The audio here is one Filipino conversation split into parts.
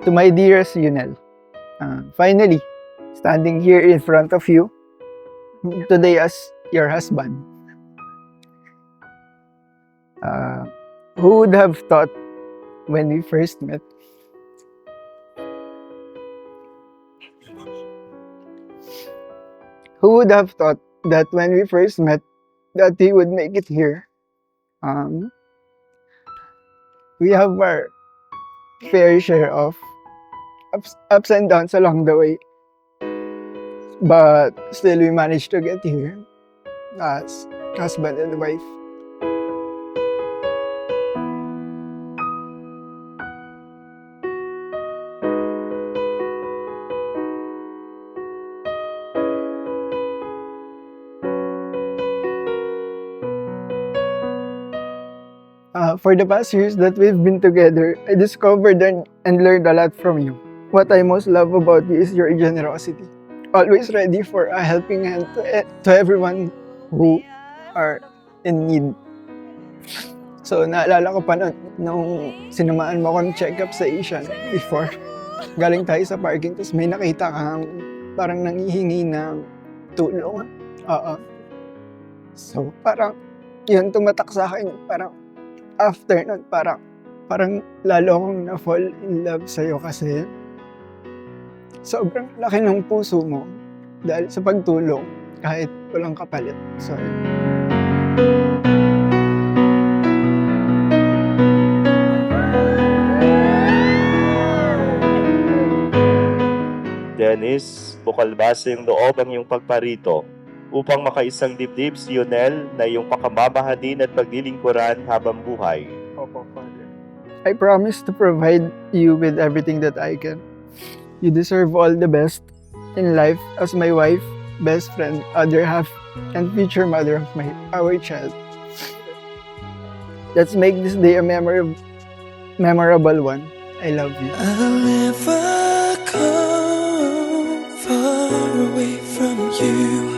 To my dearest Yunel, finally, standing here in front of you, today as your husband. Who would have thought when we first met? Who would have thought that when we first met, that he would make it here? We have our fair share of ups and downs along the way, but still we managed to get here as husband and wife. For the past years that we've been together, I discovered and learned a lot from you. What I most love about you is your generosity. Always ready for a helping hand to everyone who are in need. So, naalala ko pa nung sinamaan mo akong check-up sa Asian before. Galing tayo sa parking, tapos may nakita kang parang nangihingi ng tulong. Oo. So, parang yun tumatak sa akin. Parang after nun, parang lalo akong na-fall in love sa'yo kasi sobrang laki ng puso mo dahil sa pagtulong kahit walang kapalit. So, Dennis, bukal base yung loob ang iyong pagparito upang makaisang dibdib si Yunel na iyong pakamabahalin at paglilingkuran habang buhay. Opo, Father. I promise to provide you with everything that I can. You deserve all the best in life as my wife, best friend, other half, and future mother of our child. Let's make this day a memorable one. I love you. I'll never go far away from you.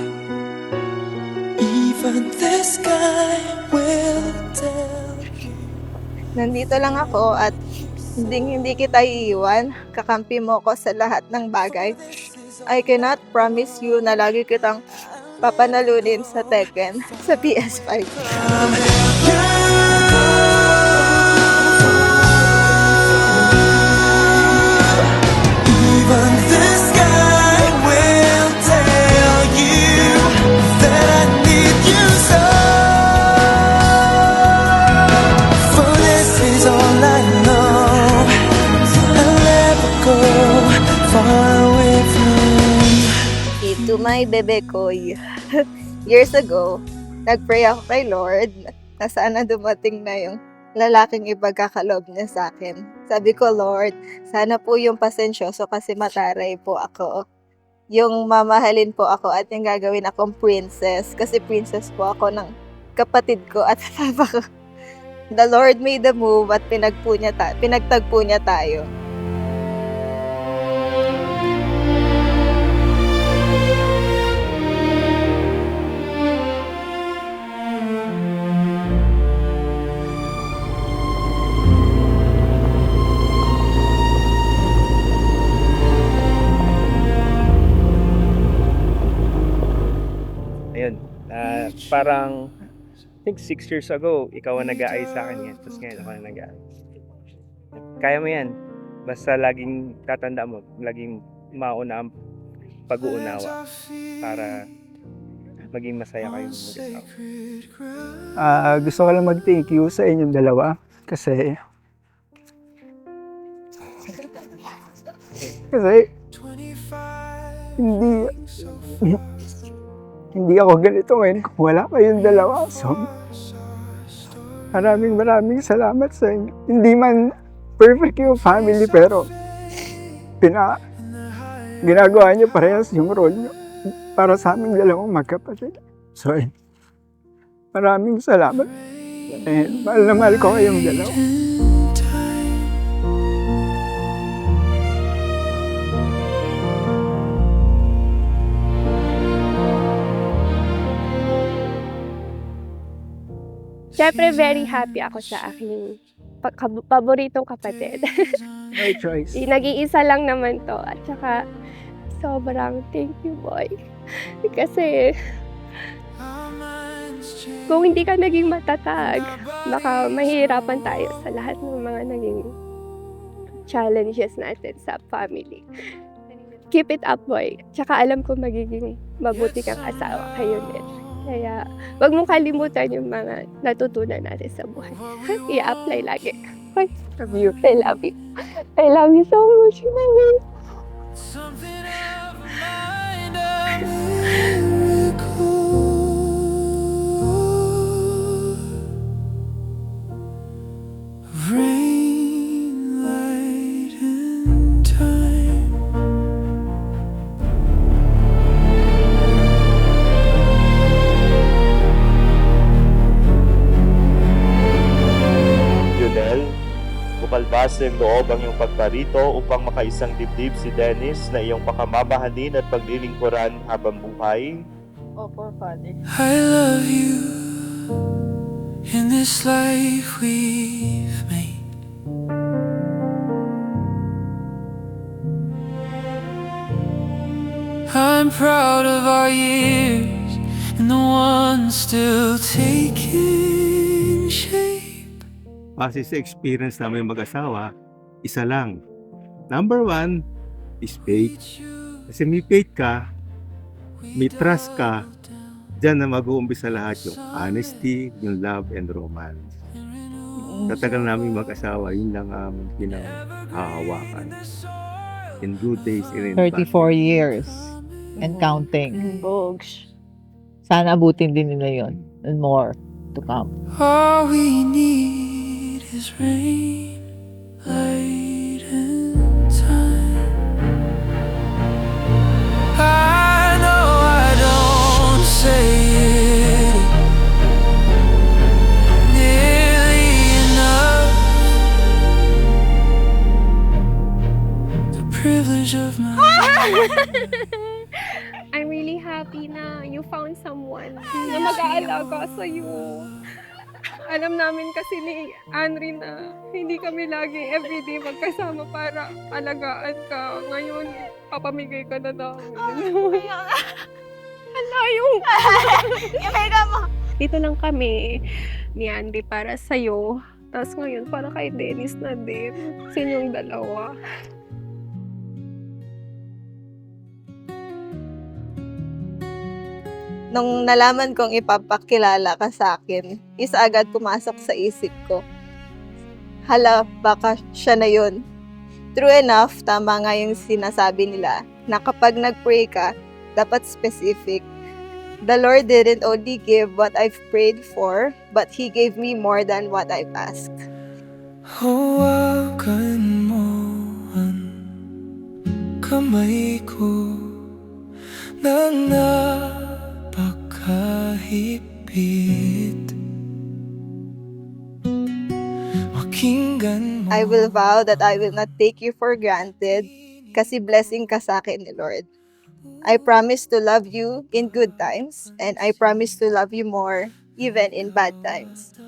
Even the sky will tell you. Nandito lang ako at hindi kita iiwan. Kakampi mo ko sa lahat ng bagay. I cannot promise you na lagi kitang papanalunin sa Tekken sa PS5. Even the sky will tell you that I need you so. For this is all I know. I'll never go far away from. To my bebe koy. Years ago, nagpray ako kay Lord na sana dumating na yung lalaking ipagkakalob niya sa akin. Sabi ko, Lord, sana po yung pasensyoso kasi mataray po ako. Yung mamahalin po ako at yung gagawin akong princess kasi princess po ako ng kapatid ko at papa ko. The Lord made the move at pinagtagpo niya tayo. Ayun, parang I think 6 years ago, ikaw ang nag-aayos sa akin yan. Tapos ngayon ako ang nag-aayos. Kaya mo yan. Basta laging tatanda mo, laging mauna ang pag-uunawa para maging masaya kayo mag-asawa. Gusto ko lang mag-thank you sa inyong dalawa kasi hindi ako ganito ngayon kung wala kayong dalawa. So, maraming salamat sa inyo. Hindi man perfect yung family pero ginagawa niyo parehas yung role niyo para sa aming dalawang magkapatid. So, maraming salamat. Mahal na mahal ko kayong dalawa. Siyempre, very happy ako sa aking paboritong kapatid. My choice. Nag-iisa lang naman to. At saka, sobrang thank you, boy. Kasi, kung hindi ka naging matatag, baka mahihirapan tayo sa lahat ng mga naging challenges natin sa family. Keep it up, boy. Tsaka alam ko magiging mabuti kang asawa kayo din. Kaya, wag mong kalimutan yung mga natutunan natin sa buhay. I-apply lagi. I love you. I love you. I love you so much, baby. Something of mind, a miracle. Rain, light, and time. Yunel, bukal baseng loob ang iyong pagparito upang makaisang dibdib si Dennis na iyong pakamamahalin at paglilingkuran habang buhay. Opo, Father. I love you in this life we've made. I'm proud of our years and the ones still taking shape. Base sa experience namin mag-asawa, isa lang. Number 1 is faith. Kasi may faith ka, may trust ka, dyan na mag-uumpisa lahat yung honesty, yung love and romance. Sa tagal namin mag-asawa, yun lang ang pinanghahawakan. In good days and in bad 34 years and counting. Bogs. Sana abutin din nila yun and more to come. All we need is rain, light, and time. I know I don't say it nearly enough. The privilege of my I'm really happy na you found someone na mag-aalaga sa'yo. Alam namin kasi ni Henry na hindi kami lagi everyday magkasama para alagaan ka. Ngayon, papamigay ka na namin. Hala yung... Dito lang kami ni Henry para sa'yo. Tapos ngayon, para kay Dennis na din. Sa inyong dalawa. Nung nalaman kong ipapakilala ka sa akin, isa agad pumasok sa isip ko. Hala, baka siya na yun. True enough, tama nga yung sinasabi nila na kapag nag-pray ka, dapat specific. The Lord didn't only give what I've prayed for, but He gave me more than what I've asked. hawakan mo ang kamay ko na napakahigpit. Pakinggan mo. I will vow that I will not take you for granted kasi blessing ka sa akin ni Lord. I promise to love you in good times and I promise to love you more even in bad times.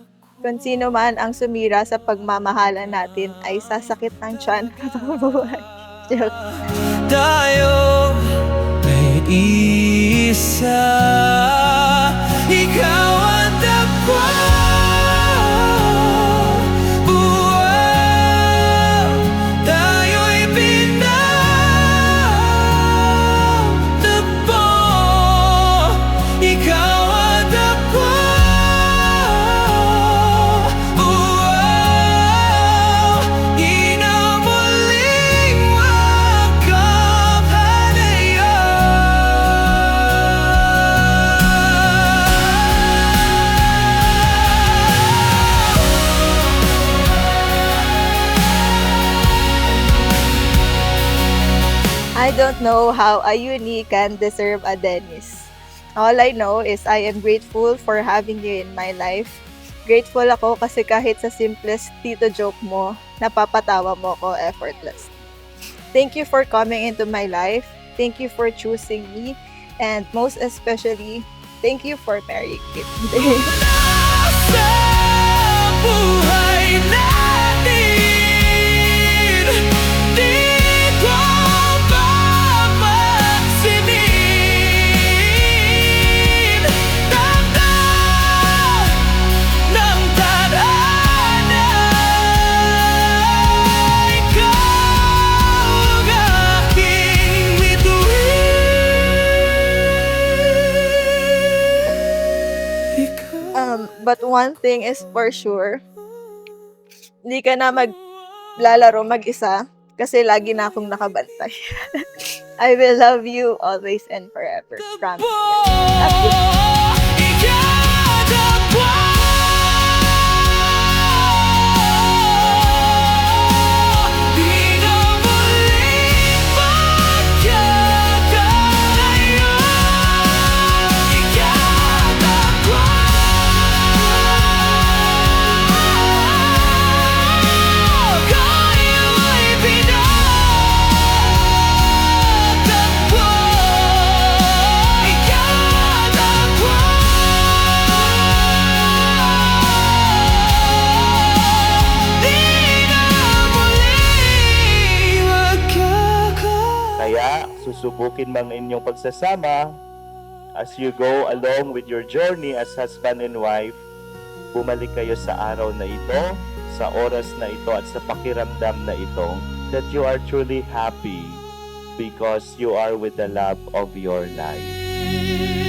Kung sino man ang sumira sa pagmamahalan natin ay sasakit ng tiyan habang buhay. Joke. Tayo ay isa. Ikaw ang dakwa. Buwan. Tayo'y pinagtagpo. Ikaw ang dakwa. Buwan. Inamuling I don't know how a uni can deserve a Dennis. All I know is I am grateful for having you in my life. Grateful ako kasi kahit sa simplest tito joke mo, napapatawa mo ko effortless. Thank you for coming into my life. Thank you for choosing me. And most especially, thank you for marrying me. sa buhay na But one thing is for sure, hindi ka na maglalaro mag-isa kasi lagi na akong nakabantay. I will love you always and forever. Promise. Love you. Kaya susubukin mang inyong pagsasama as you go along with your journey as husband and wife. Bumalik kayo sa araw na ito, sa oras na ito at sa pakiramdam na ito that you are truly happy because you are with the love of your life.